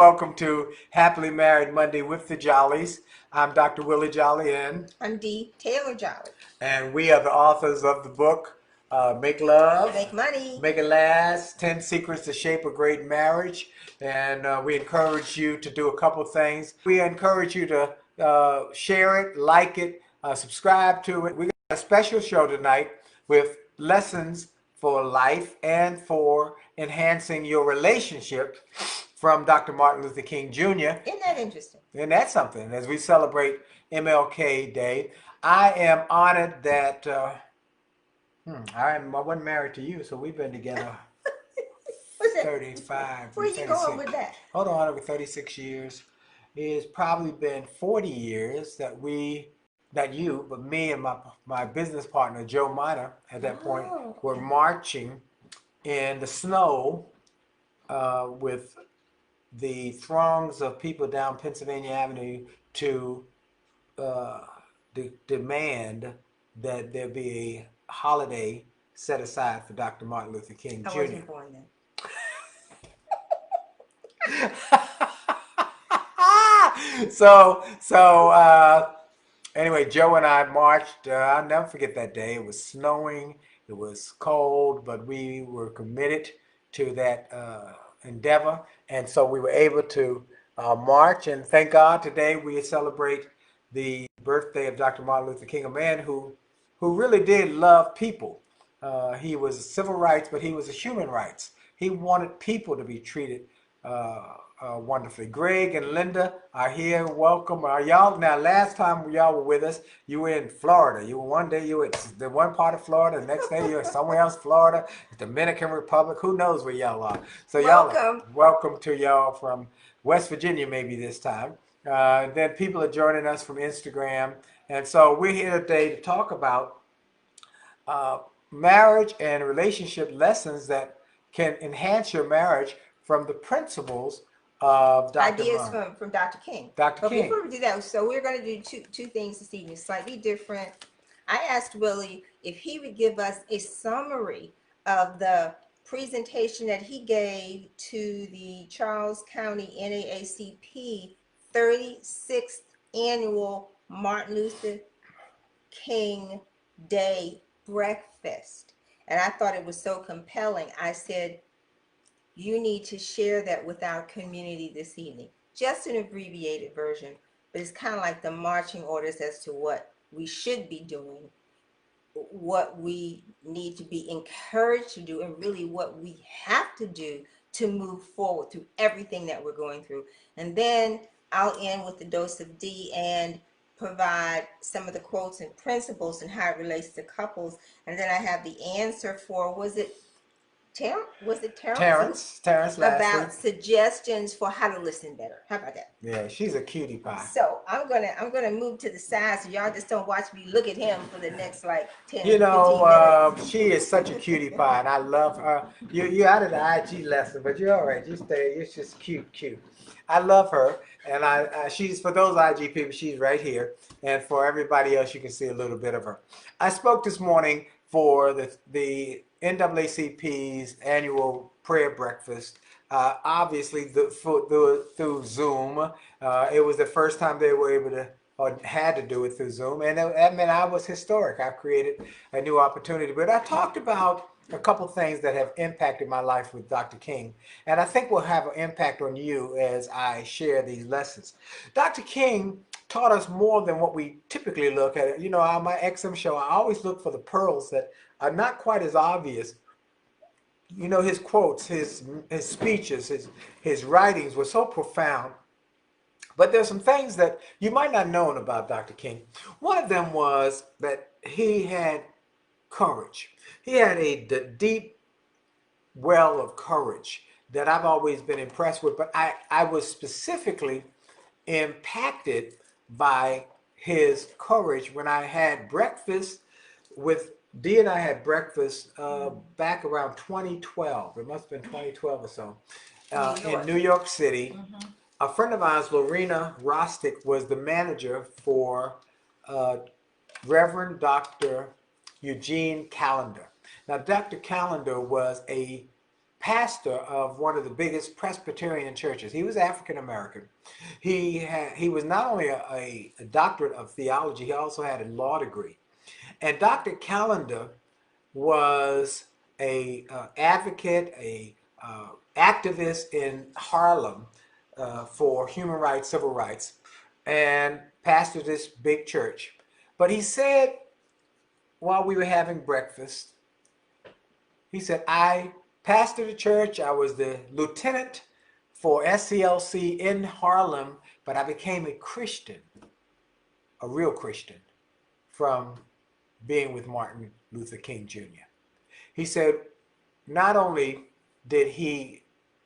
Welcome to Happily Married Monday with the Jollies. I'm Dr. Willie Jolley, I'm Dee Taylor-Jolley. and we are the authors of the book Make Love, Make Money, Make It Last, 10 Secrets to Shape a Great Marriage. And we encourage you to do a couple things. We encourage you to share it, like it, subscribe to it. We got a special show tonight with lessons for life and for enhancing your relationship from Dr. Martin Luther King Jr. Isn't that interesting? And that's something as we celebrate MLK Day. I am honored that I wasn't married to you, so we've been together 35. Where are you going with that? Hold on, over 36 years. It's probably been 40 years that but me and my business partner, Joe Minor, at that point, were marching in the snow with the throngs of people down Pennsylvania Avenue to demand that there be a holiday set aside for Dr. Martin Luther King Jr. I wasn't born then. Anyway, Joe and I marched. I'll never forget that day. It was snowing. It was cold, but we were committed to that endeavor. And so we were able to march. And thank God today we celebrate the birthday of Dr. Martin Luther King, a man who really did love people. He was civil rights, but he was a human rights. He wanted people to be treated wonderfully. Greg and Linda are here. Welcome. Are y'all now? Last time y'all were with us, you were in Florida. One day you were in the one part of Florida, the next day you were somewhere else, Florida, Dominican Republic. Who knows where y'all are? So welcome to y'all from West Virginia, maybe this time. Then people are joining us from Instagram, and so we're here today to talk about marriage and relationship lessons that can enhance your marriage from the principles of Dr. Ideas from Dr. King. Dr. King. But before we do that, so we're going to do two things this evening, slightly different. I asked Willie if he would give us a summary of the presentation that he gave to the Charles County NAACP 36th annual Martin Luther King Day breakfast. And I thought it was so compelling. I said, you need to share that with our community this evening. Just an abbreviated version, but it's kind of like the marching orders as to what we should be doing, what we need to be encouraged to do, and really what we have to do to move forward through everything that we're going through. And then I'll end with the dose of D and provide some of the quotes and principles and how it relates to couples. And then I have the answer for, was it Terrence about suggestions for how to listen better. How about that? Yeah, she's a cutie pie. So I'm gonna move to the side so y'all just don't watch me look at him for the next like 10 15 minutes. She is such a cutie pie, and I love her. You're out of the IG lesson, but you're all right. You stay. It's just cute. I love her, and she's, for those IG people, she's right here, and for everybody else, you can see a little bit of her. I spoke this morning for the NAACP's annual prayer breakfast, obviously through Zoom. It was the first time they were able to, or had to do it through Zoom, and I mean, I was historic. I created a new opportunity, but I talked about a couple things that have impacted my life with Dr. King, and I think will have an impact on you as I share these lessons. Dr. King taught us more than what we typically look at. On my XM show, I always look for the pearls that are not quite as obvious. His quotes, his speeches, his writings were so profound. But there's some things that you might not have known about Dr. King. One of them was that he had courage. He had a deep well of courage that I've always been impressed with. But I was specifically impacted by his courage when I had breakfast with Dee, and I had breakfast back around 2012. It must have been 2012 or so, in New York City. Mm-hmm. A friend of ours, Lorena Rostick, was the manager for Reverend Dr. Eugene Callender. Now, Dr. Callender was a pastor of one of the biggest Presbyterian churches. He was African American. He was not only a doctorate of theology, he also had a law degree. And Dr. Callender was a advocate, a activist in Harlem for human rights, civil rights, and pastored this big church. But he said, while we were having breakfast, he said, I pastored the church. I was the lieutenant for SCLC in Harlem, but I became a Christian, a real Christian, from being with Martin Luther King Jr. He said, not only did he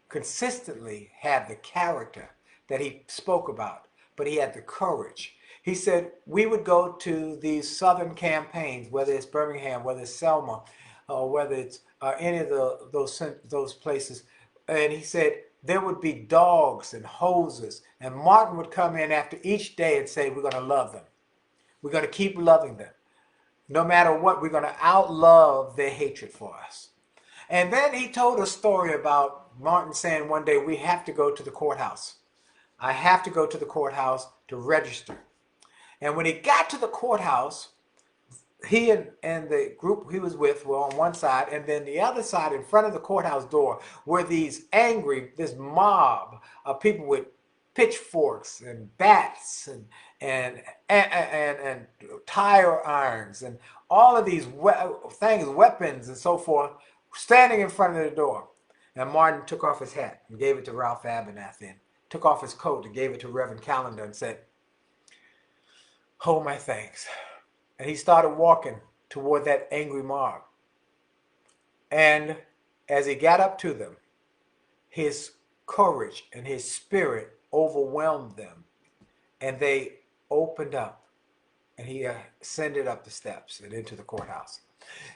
consistently have the character that he spoke about, but he had the courage. He said, we would go to these southern campaigns, whether it's Birmingham, whether it's Selma, or whether it's any of those places. And he said, there would be dogs and hoses. And Martin would come in after each day and say, we're going to love them. We're going to keep loving them. No matter what, we're going to outlove their hatred for us. And then he told a story about Martin saying one day, we have to go to the courthouse. I have to go to the courthouse to register. And when he got to the courthouse, he and the group he was with were on one side, and then the other side in front of the courthouse door were this mob of people with pitchforks and bats and tire irons and all of these things, weapons and so forth, standing in front of the door. And Martin took off his hat and gave it to Ralph Abernathy, took off his coat and gave it to Reverend Callender and said, hold my thanks. And he started walking toward that angry mob. And as he got up to them, his courage and his spirit overwhelmed them. And they opened up. And he ascended up the steps and into the courthouse.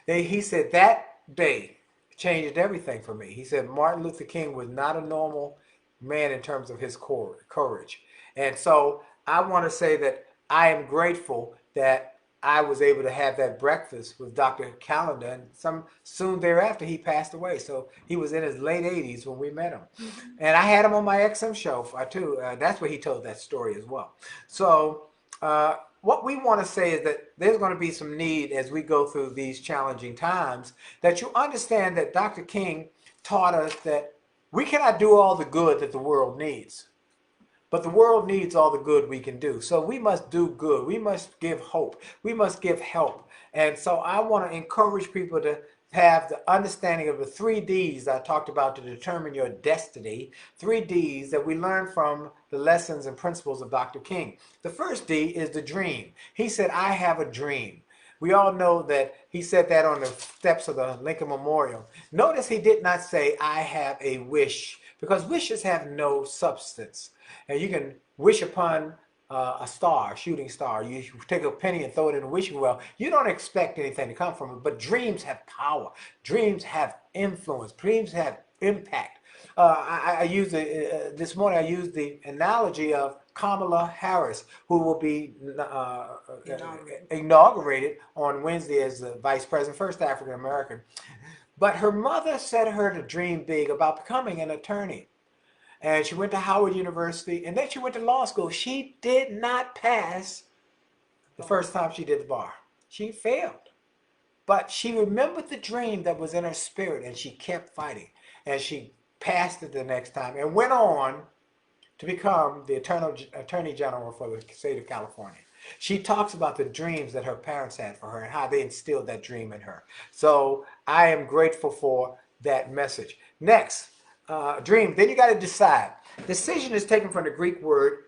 He said that day changed everything for me. He said Martin Luther King was not a normal man in terms of his courage. And so I want to say that I am grateful that I was able to have that breakfast with Dr. Callender, and soon thereafter he passed away. So he was in his late 80s when we met him. And I had him on my XM show too. That's where he told that story as well. So what we want to say is that there's going to be some need as we go through these challenging times, that you understand that Dr. King taught us that we cannot do all the good that the world needs. But the world needs all the good we can do. So we must do good. We must give hope. We must give help. And so I want to encourage people to have the understanding of the 3 Ds I talked about to determine your destiny. 3 Ds that we learn from the lessons and principles of Dr. King. The first D is the dream. He said, I have a dream. We all know that he said that on the steps of the Lincoln Memorial. Notice he did not say, I have a wish, because wishes have no substance. And you can wish upon a star, a shooting star. You take a penny and throw it in a wishing well. You don't expect anything to come from it, but dreams have power. Dreams have influence. Dreams have impact. This morning I used the analogy of Kamala Harris, who will be inaugurated on Wednesday as the vice president, first African American. But her mother set her to dream big about becoming an attorney. And she went to Howard University, and then she went to law school. She did not pass the first time she did the bar. She failed. But she remembered the dream that was in her spirit, and she kept fighting. And she passed it the next time and went on to become the Attorney General for the state of California. She talks about the dreams that her parents had for her and how they instilled that dream in her. So I am grateful for that message. Next. Dream. Then you got to decide. Decision is taken from the Greek word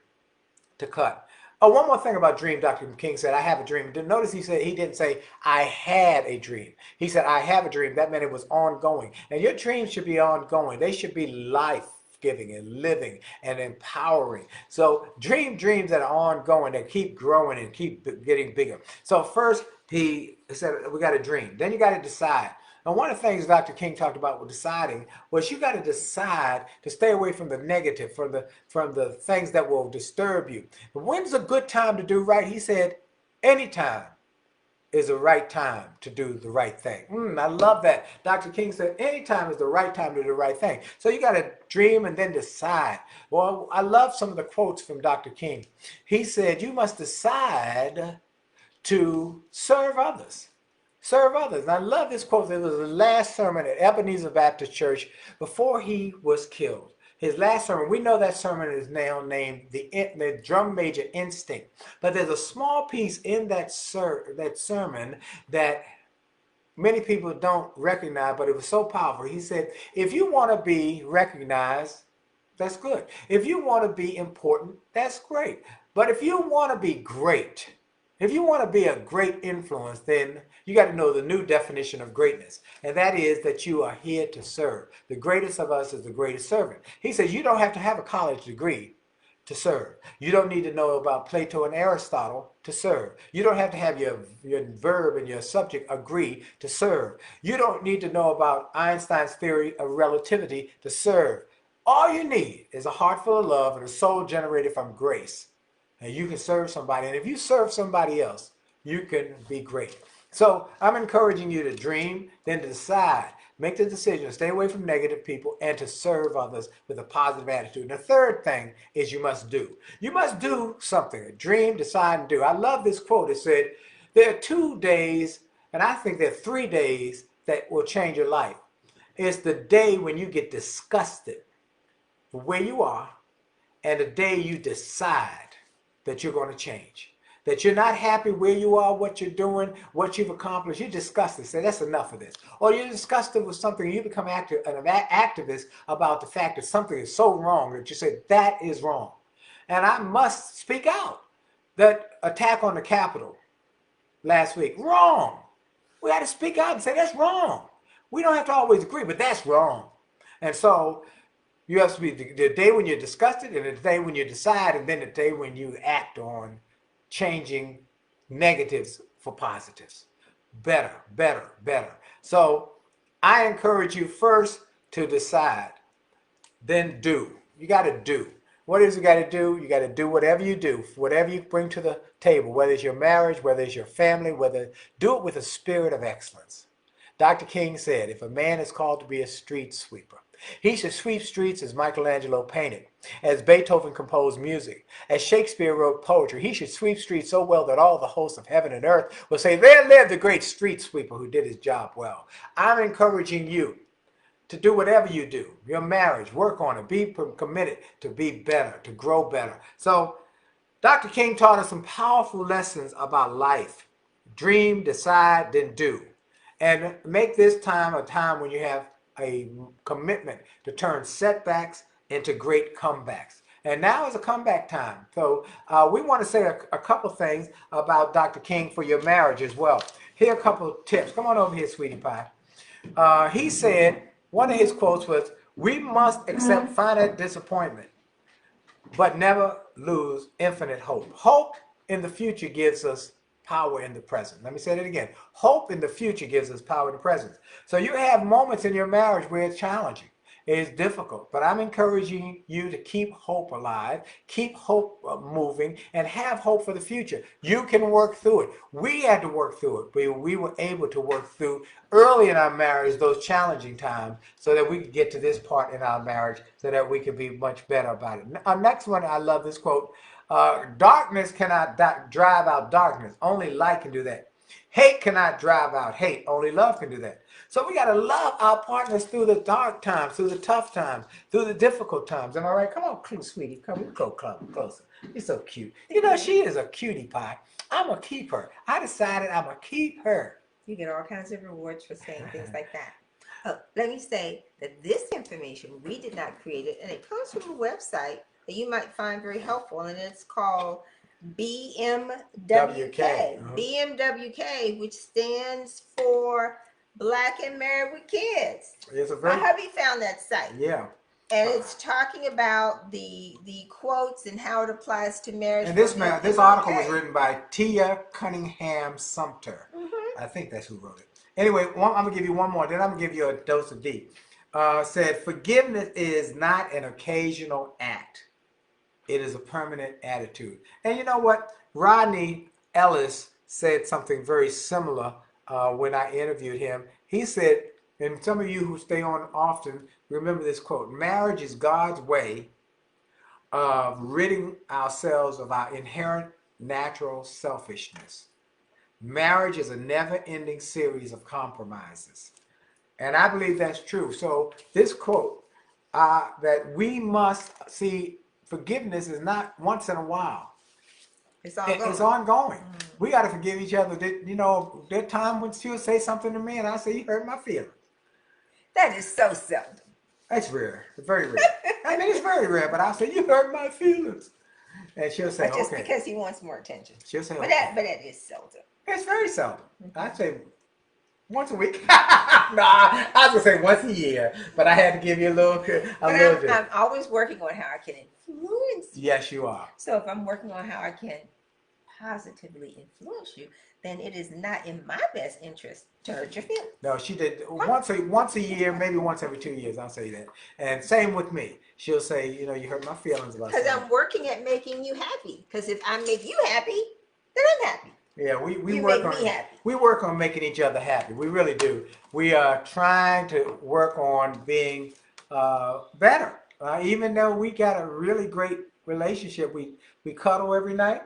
to cut. Oh, one more thing about dream. Dr. King said, I have a dream. Notice he didn't say, I had a dream. He said, I have a dream. That meant it was ongoing. And your dreams should be ongoing. They should be life-giving and living and empowering. So dreams that are ongoing, that keep growing and keep getting bigger. So first, he said, we got a dream. Then you got to decide. And one of the things Dr. King talked about with deciding was you got to decide to stay away from the negative, from the things that will disturb you. But when's a good time to do right? He said, anytime. is the right time to do the right thing. I love that. Dr. King said, anytime is the right time to do the right thing. So you got to dream and then decide. Well, I love some of the quotes from Dr. King. He said, you must decide to serve others. Serve others. And I love this quote. It was the last sermon at Ebenezer Baptist Church before he was killed. His last sermon, we know that sermon is now named the Drum Major Instinct. But there's a small piece in that sermon that many people don't recognize, but it was so powerful. He said, if you want to be recognized, that's good. If you want to be important, that's great. But if you want to be great, if you want to be a great influence, then you got to know the new definition of greatness. And that is that you are here to serve. The greatest of us is the greatest servant. He says you don't have to have a college degree to serve. You don't need to know about Plato and Aristotle to serve. You don't have to have your verb and your subject agree to serve. You don't need to know about Einstein's theory of relativity to serve. All you need is a heart full of love and a soul generated from grace. And you can serve somebody. And if you serve somebody else, you can be great. So I'm encouraging you to dream, then to decide. Make the decision, stay away from negative people, and to serve others with a positive attitude. And the third thing is you must do. You must do something. Dream, decide, and do. I love this quote. It said, there are 2 days, and I think there are 3 days that will change your life. It's the day when you get disgusted with where you are, and the day you decide that you're going to change. That you're not happy where you are, what you're doing, what you've accomplished. You're disgusted. Say, that's enough of this. Or you're disgusted with something. You become an activist about the fact that something is so wrong that you say, that is wrong. And I must speak out. That attack on the Capitol last week, wrong. We got to speak out and say, that's wrong. We don't have to always agree, but that's wrong. And so you have to be the day when you're disgusted, and the day when you decide, and then the day when you act on changing negatives for positives. Better, better, better. So I encourage you first to decide, then do. You got to do. What is you got to do? You got to do whatever you do, whatever you bring to the table, whether it's your marriage, whether it's your family, do it with a spirit of excellence. Dr. King said, if a man is called to be a street sweeper, he should sweep streets as Michelangelo painted, as Beethoven composed music, as Shakespeare wrote poetry. He should sweep streets so well that all the hosts of heaven and earth will say, there lived the great street sweeper who did his job well. I'm encouraging you to do whatever you do. Your marriage, work on it. Be committed to be better, to grow better. So Dr. King taught us some powerful lessons about life. Dream, decide, then do. And make this time a time when you have a commitment to turn setbacks into great comebacks. And now is a comeback time. So we want to say a couple things about Dr. King for your marriage as well. Here are a couple of tips. Come on over here, sweetie pie. He said, one of his quotes was, we must accept finite disappointment, but never lose infinite hope. Hope in the future gives us power in the present. Let me say that again. Hope in the future gives us power in the present. So you have moments in your marriage where it's challenging. It's difficult, but I'm encouraging you to keep hope alive, keep hope moving, and have hope for the future. You can work through it. We had to work through it, but we were able to work through early in our marriage those challenging times so that we could get to this part in our marriage so that we could be much better about it. Our next one, I love this quote. Darkness cannot drive out darkness. Only light can do that. Hate cannot drive out hate. Only love can do that. So we got to love our partners through the dark times, through the tough times, through the difficult times. Am I right? Come on, sweetie. Come, go closer. You're so cute. You know, she is a cutie pie. I'm going to keep her. I decided I'm going to keep her. You get all kinds of rewards for saying things like that. Let me say that this information, we did not create it, and it comes from a website that you might find very helpful, and it's called BMWK. BMWK, which stands for Black and Married with Kids. My hubby found that site. Yeah. And it's talking about the quotes and how it applies to marriage. And this article was written by Tia Cunningham Sumter. I think that's who wrote it. Anyway, I'm going to give you one more, then I'm going to give you a dose of D. Said, forgiveness is not an occasional act. It is a permanent attitude. And you know what? Rodney Ellis said something very similar when I interviewed him. He said, and some of you who stay on often remember this quote: marriage is God's way of ridding ourselves of our inherent natural selfishness. Marriage is a never-ending series of compromises. And I believe that's true. So this quote, that we must see forgiveness is not once in a while. It's ongoing. It's ongoing. We got to forgive each other. You know, there time when she'll say something to me and I say, you hurt my feelings. That is so seldom. That's rare. It's very rare. I mean, it's very rare, but I'll say, you hurt my feelings. And she'll say, but just okay. because he wants more attention. She'll say, but okay. that is seldom. It's very seldom. I'd say once a week. Nah, I was going to say once a year, but I had to give you a little bit. I'm always working on how I can influence you. Yes, you are. So if I'm working on how I can positively influence you, then it is not in my best interest to hurt your feelings. No, she did once a year, maybe once every 2 years. I'll say that. And same with me. She'll say, you know, you hurt my feelings about because something. I'm working at making you happy. Because if I make you happy, then I'm happy. Yeah, we you work make on me happy. We work on making each other happy. We really do. We are trying to work on being better. Even though we got a really great relationship, we cuddle every night.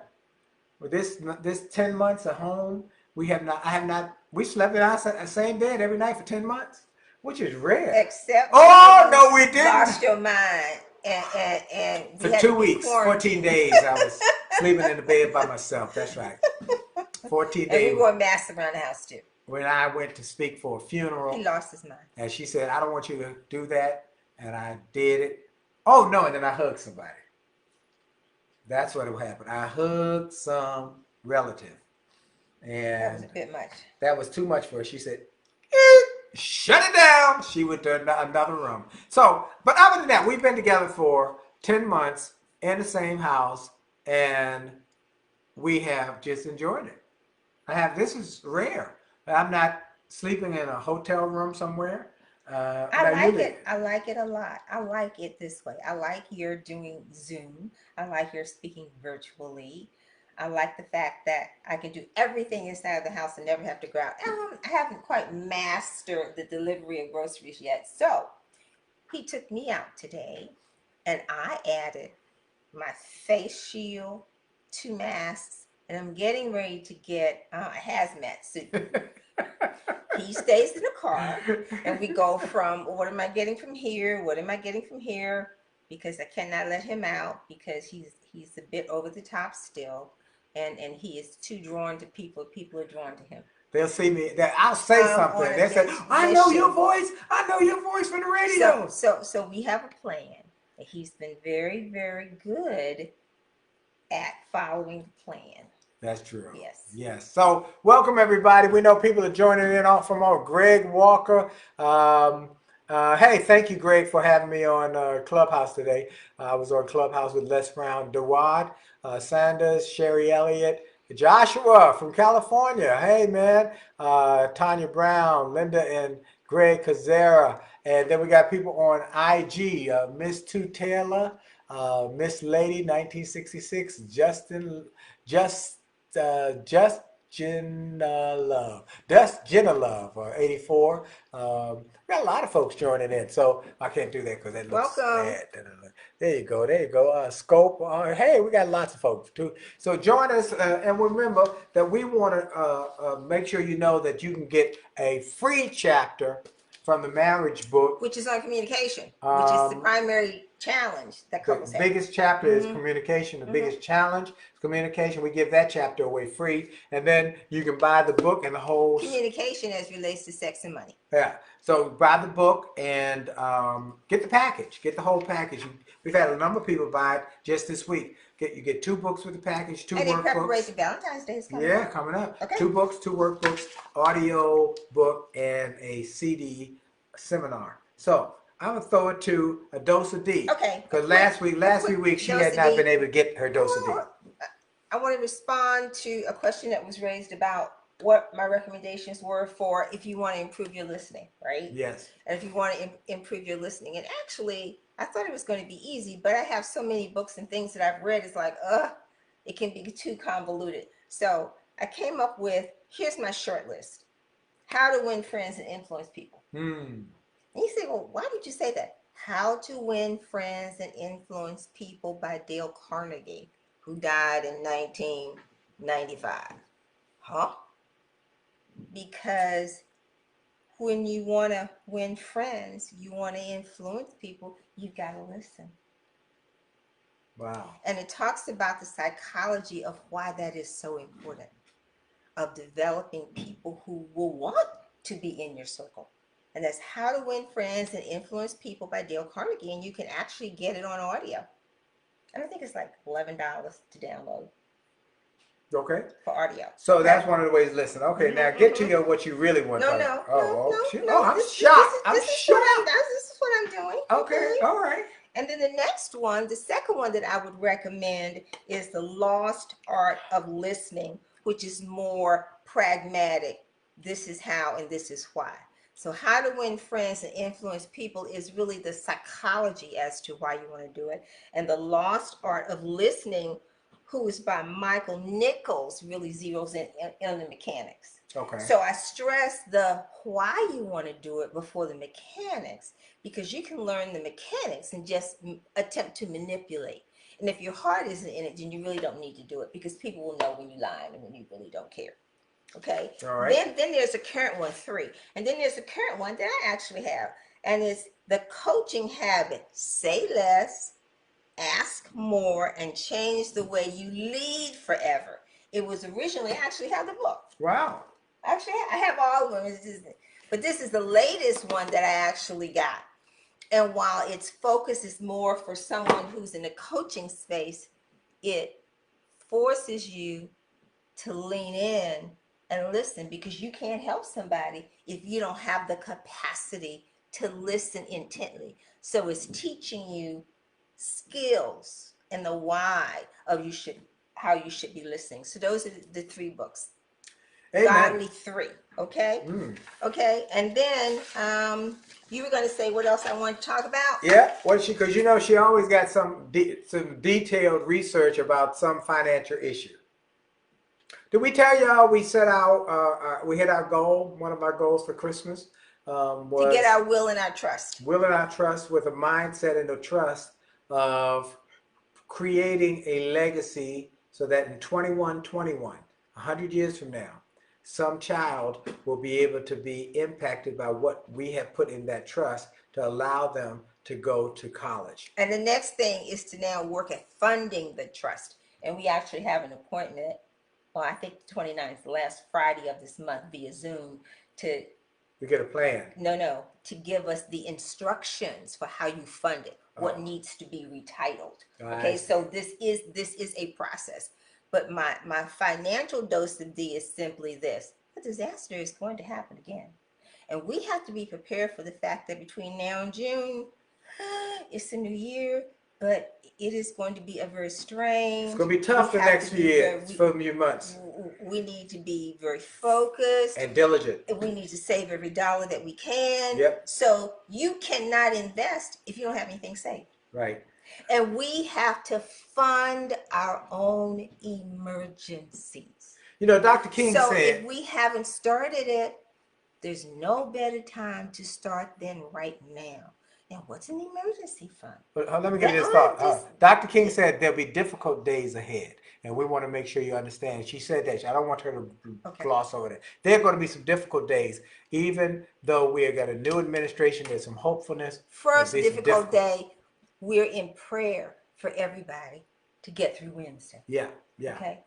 With this 10 months at home, we slept in our same bed every night for 10 months, which is rare. Except no, we didn't. Lost your mind and for 2 weeks, 14 days, I was sleeping in the bed by myself. That's right. 14 days. And we wore masks around the house too. When I went to speak for a funeral, he lost his mind. And she said, I don't want you to do that. And I did it. Oh, no, and then I hugged somebody. That's what happened. I hugged some relative. And that was a bit much. That was too much for her. She said, shut it down. She went to another room. So, but other than that, we've been together for 10 months in the same house, and we have just enjoyed it. This is rare. I'm not sleeping in a hotel room somewhere. I like it. I like it a lot. I like it this way. I like you're doing Zoom. I like you're speaking virtually. I like the fact that I can do everything inside of the house and never have to go out. I haven't quite mastered the delivery of groceries yet. So he took me out today and I added my face shield, 2 masks, and I'm getting ready to get a hazmat suit. He stays in the car and we go from, what am I getting from here? What am I getting from here? Because I cannot let him out because he's a bit over the top still. And he is too drawn to people. People are drawn to him. They'll see me. I'll say something. They say, I know your voice. I know your voice from the radio. So we have a plan. He's been very, very good at following the plan. That's true. Yes. Yes. So welcome everybody. We know people are joining in off from Greg Walker. Hey, thank you, Greg, for having me on Clubhouse today. I was on Clubhouse with Les Brown, DeWad, Sanders, Sherry Elliott, Joshua from California. Hey, man. Tanya Brown, Linda and Greg Kazera. And then we got people on IG, Miss Two Taylor, Miss Lady 1966, Jenna Love, 84. We got a lot of folks joining in, so I can't do that because that looks bad. There you go. Scope. Hey, we got lots of folks too. So join us, and remember that we want to make sure you know that you can get a free chapter from the marriage book, which is on communication, which is the primary challenge that couples have. The biggest chapter is communication. The biggest challenge is communication. We give that chapter away free, and then you can buy the book and the whole communication as relates to sex and money. Yeah. So buy the book and get the package. Get the whole package. We've had a number of people buy it just this week. You get 2 books with the package, 2 workbooks. And in preparation, Valentine's Day is coming up. Yeah, coming up. Okay. 2 books, 2 workbooks, audio book, and a CD seminar. So I'm gonna throw it to a dose of D. Okay. Because last few weeks she had not been able to get her dose of D. I want to respond to a question that was raised about what my recommendations were for if you want to improve your listening, right? Yes. And if you want to improve your listening, and actually, I thought it was going to be easy, but I have so many books and things that I've read. It's like, it can be too convoluted. So I came up with, here's my short list. How to win friends and influence people. And you say, well, why would you say that? How to Win Friends and Influence People by Dale Carnegie, who died in 1995. Huh? Because when you want to win friends, you want to influence people, you've got to listen. Wow. And it talks about the psychology of why that is so important, of developing people who will want to be in your circle. And that's How to Win Friends and Influence People by Dale Carnegie. And you can actually get it on audio. And I think it's like $11 to download. Okay. For audio. So that's one of the ways to listen. Okay, now get to what you really want to talk about. I'm shocked. This is what I'm doing. Okay, all right. And then the next one, the second one that I would recommend is The Lost Art of Listening, which is more pragmatic. This is how and this is why. So How to Win Friends and Influence People is really the psychology as to why you want to do it. And The Lost Art of Listening, who is by Michael Nichols, really zeroes in the mechanics. Okay. So I stress the why you want to do it before the mechanics, because you can learn the mechanics and just attempt to manipulate. And if your heart isn't in it, then you really don't need to do it, because people will know when you're lying and when you really don't care. Okay. All right. Then there's a current one, 3. And then there's a current one that I actually have. And it's The Coaching Habit. Say less, ask more, and change the way you lead forever. It was originally, I actually have the book. Wow. Actually, I have all of them. But this is the latest one that I actually got. And while its focus is more for someone who's in the coaching space, it forces you to lean in and listen, because you can't help somebody if you don't have the capacity to listen intently. So it's teaching you skills and the why of how you should be listening. So those are the 3 books. Amen. Godly 3. Okay. Okay. And then you were going to say what else I want to talk about? Yeah. Because she always got some detailed research about some financial issue. Did we tell y'all we set out? We hit our goal. One of our goals for Christmas was to get our will and our trust. Will and our trust, with a mindset and a trust of creating a legacy, so that in 2121, 100 years from now, some child will be able to be impacted by what we have put in that trust to allow them to go to college. And the next thing is to now work at funding the trust. And we actually have an appointment, well, I think the 29th, the last Friday of this month, via Zoom, to get a plan. No, to give us the instructions for how you fund it, what needs to be retitled. Okay, so this is a process. But my financial dose of D is simply this: a disaster is going to happen again. And we have to be prepared for the fact that between now and June, it's a new year, but it is going to be a very strange. It's going to be tough the next few years, few months. We need to be very focused. And diligent. We need to save every dollar that we can. Yep. So you cannot invest if you don't have anything saved. Right. And we have to fund our own emergencies. Dr. King said... So if we haven't started it, there's no better time to start than right now. And what's an emergency fund? Let me get this thought. Dr. King said there'll be difficult days ahead. And we want to make sure you understand. She said that. I don't want her to gloss over that. There are going to be some difficult days. Even though we've got a new administration, there's some hopefulness. First difficult day, we're in prayer for everybody to get through Wednesday. Yeah. Okay.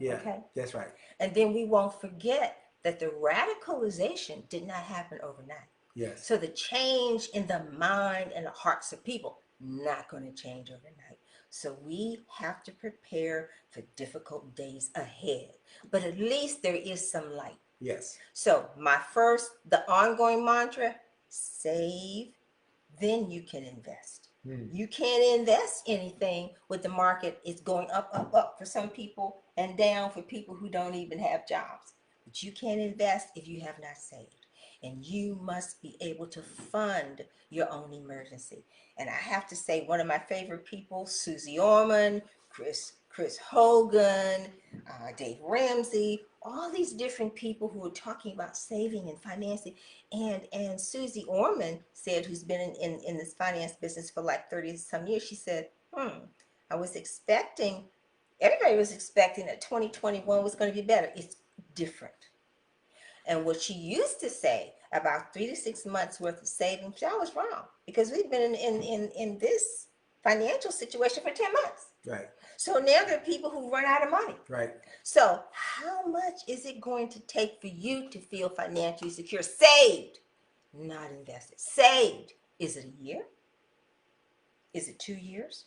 That's right. And then we won't forget that the radicalization did not happen overnight. Yes. So the change in the mind and the hearts of people, not going to change overnight. So we have to prepare for difficult days ahead. But at least there is some light. Yes. So the ongoing mantra, save, then you can invest. You can't invest anything with the market. It's going up for some people and down for people who don't even have jobs. But you can't invest if you have not saved. And you must be able to fund your own emergency. And I have to say, one of my favorite people, Susie Orman, Chris Hogan, Dave Ramsey, all these different people who were talking about saving and financing. And Susie Orman said, who's been in this finance business for like 30 some years, she said, I was expecting, everybody was expecting that 2021 was going to be better. It's different. And what she used to say about 3 to 6 months worth of savings, I was wrong, because we've been in this financial situation for 10 months. Right. So now there are people who run out of money. Right. So how much is it going to take for you to feel financially secure? Saved, not invested. Saved. Is it a year? Is it 2 years?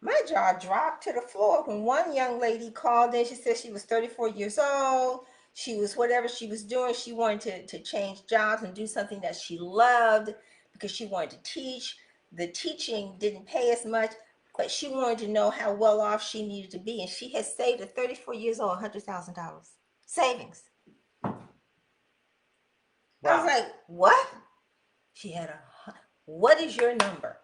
My jaw dropped to the floor when one young lady called in. She said she was 34 years old. She was, whatever she was doing, she wanted to change jobs and do something that she loved because she wanted to teach. The teaching didn't pay as much, but she wanted to know how well off she needed to be. And she had saved at 34 years old $100,000 savings. Wow. I was like, what? She had what is your number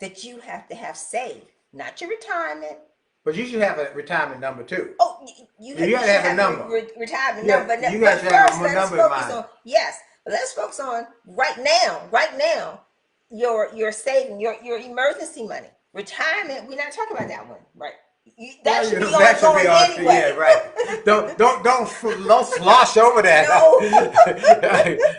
that you have to have saved? Not your retirement. But you should have a retirement number too. Oh, you have to have a number. Retirement number. But you guys first, have a let's number in focus mind. on, yes, but let's focus on right now, your saving, your emergency money. Retirement, we're not talking about that one, right? That should be ongoing anyway. Yeah, right. Don't slosh over that. No.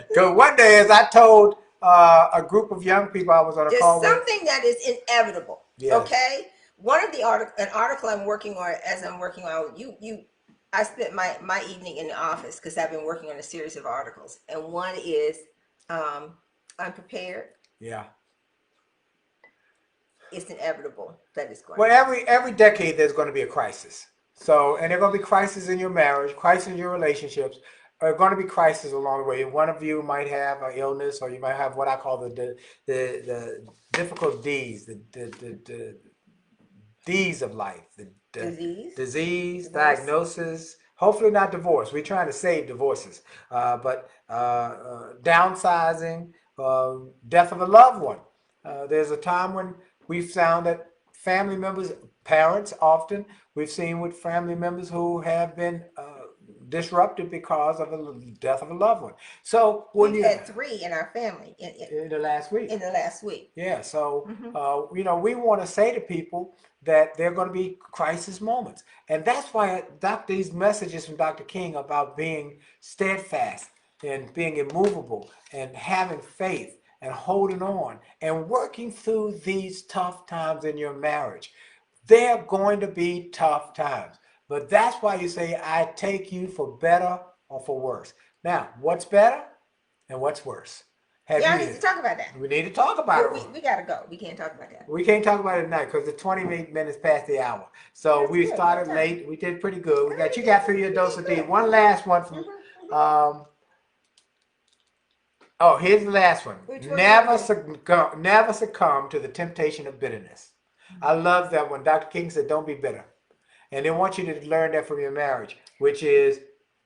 Because one day, as I told a group of young people I was on a call with, there's something that is inevitable. Yes. Okay. One of an article I'm working on, I spent my evening in the office because I've been working on a series of articles, and one is unprepared. Yeah. It's inevitable that it's going. Well, every decade there's going to be a crisis. So, and there's going to be crises in your marriage, crisis in your relationships. There are going to be crises along the way. One of you might have an illness, or you might have what I call the difficult D's, the D's of life, disease, diagnosis. Hopefully not divorce. We're trying to save divorces, but downsizing, death of a loved one. There's a time when we've found that family members, parents often, we've seen with family members who have been disrupted because of the death of a loved one. So when we've had 3 in our family in the last week. In the last week. Yeah. So we want to say to people that there are going to be crisis moments, and that's why these messages from Dr. King about being steadfast and being immovable and having faith and holding on and working through these tough times in your marriage. They're going to be tough times. But that's why you say, I take you for better or for worse. Now, what's better and what's worse? We need to talk about that. We need to talk about it. We got to go. We can't talk about that. We can't talk about it tonight because it's 20 minutes past the hour. So that's we started late. We did pretty good. You got through your dose of D. One last one from... here's the last one. Never succumb to the temptation of bitterness. I love that one. Dr. King said, don't be bitter. And they want you to learn that from your marriage, which is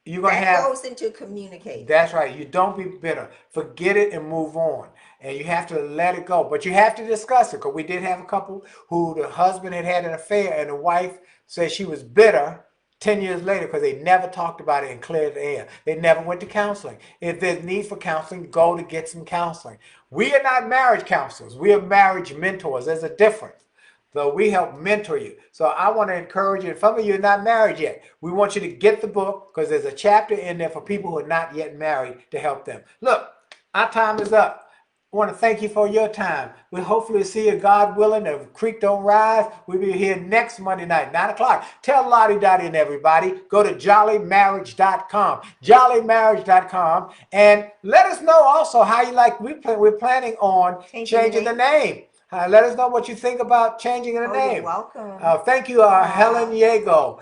you're going to have... That goes into communicating. That's right. You don't be bitter. Forget it and move on. And you have to let it go. But you have to discuss it, because we did have a couple who the husband had an affair and the wife said she was bitter 10 years later because they never talked about it and cleared the air. They never went to counseling. If there's need for counseling, go to get some counseling. We are not marriage counselors. We are marriage mentors. There's a difference. So we help mentor you. So I want to encourage you. If some of you are not married yet, we want you to get the book, because there's a chapter in there for people who are not yet married to help them. Look, our time is up. I want to thank you for your time. We'll hopefully see you, God willing. The creek don't rise. We'll be here next Monday night, 9 o'clock. Tell Lottie Dottie and everybody, go to jollymarriage.com, jollymarriage.com, and let us know also how you like. We're planning on changing the name. Let us know what you think about changing the name. You're welcome. Thank you, Helen Yago.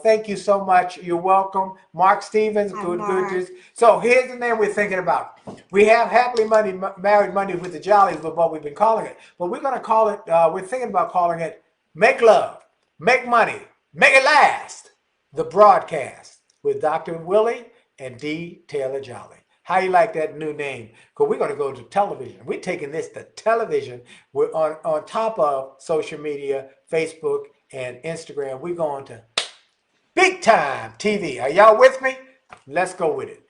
Thank you so much. You're welcome. Mark Stevens. Good. So here's the name we're thinking about. We have Happily Married Monday with the Jollies, but what we've been calling it. But we're going to call it, we're thinking about calling it Make Love, Make Money, Make It Last, the broadcast with Dr. Willie and Dee Taylor-Jolley. How you like that new name? Because we're going to go to television. We're taking this to television. We're on top of social media, Facebook and Instagram. We're going to Big Time TV. Are y'all with me? Let's go with it.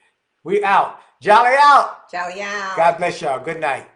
We out. Jolly out. Jolly out. God bless y'all. Good night.